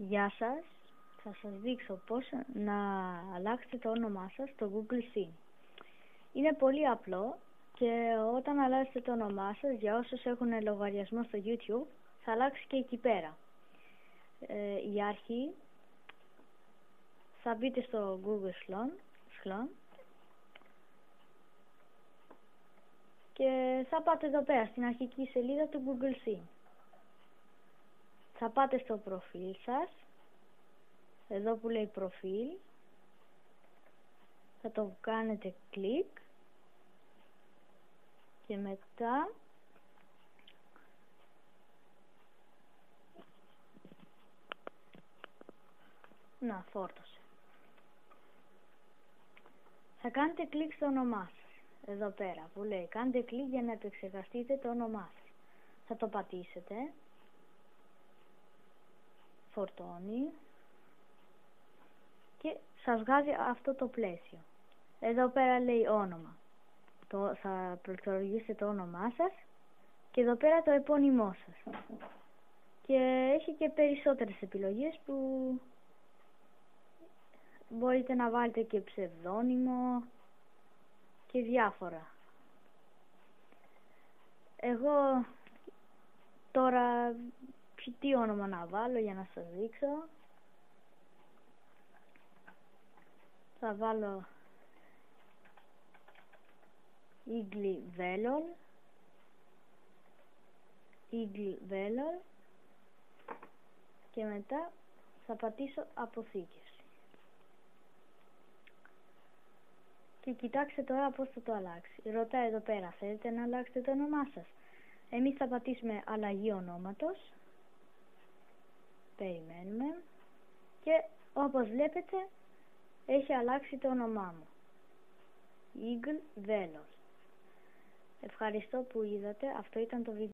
Γεια σας, θα σας δείξω πώς να αλλάξετε το όνομά σας στο Google Syn. Είναι πολύ απλό και όταν αλλάξετε το όνομά σας, για όσους έχουν λογαριασμό στο YouTube, θα αλλάξει και εκεί πέρα. Για αρχή, θα μπείτε στο Google Chrome και θα πάτε εδώ πέρα στην αρχική σελίδα του Google Syn. Θα πάτε στο προφίλ σας, εδώ που λέει προφίλ, θα το κάνετε κλικ και μετά φόρτωσε. Θα κάνετε κλικ στο όνομά σας, εδώ πέρα που λέει κάντε κλικ για να επεξεργαστείτε το όνομά σας. Θα το πατήσετε, φορτώνει και σας βγάζει αυτό το πλαίσιο. Εδώ πέρα λέει όνομα. Θα πληκτρολογήσετε το όνομά σας και εδώ πέρα το επώνυμό σας. Και έχει και περισσότερες επιλογές που μπορείτε να βάλετε και ψευδόνυμο και διάφορα. Εγώ τώρα τι όνομα να βάλω για να σας δείξω. Θα βάλω Eagle Velol και μετά θα πατήσω αποθήκευση. Και κοιτάξτε τώρα πώς θα το αλλάξει. Ρωτάει εδώ πέρα, θέλετε να αλλάξετε το όνομά σας? Εμείς θα πατήσουμε αλλαγή ονόματος. Περιμένουμε. Και όπως βλέπετε έχει αλλάξει το όνομά μου. Eagle Velol. Ευχαριστώ που είδατε. Αυτό ήταν το βίντεο.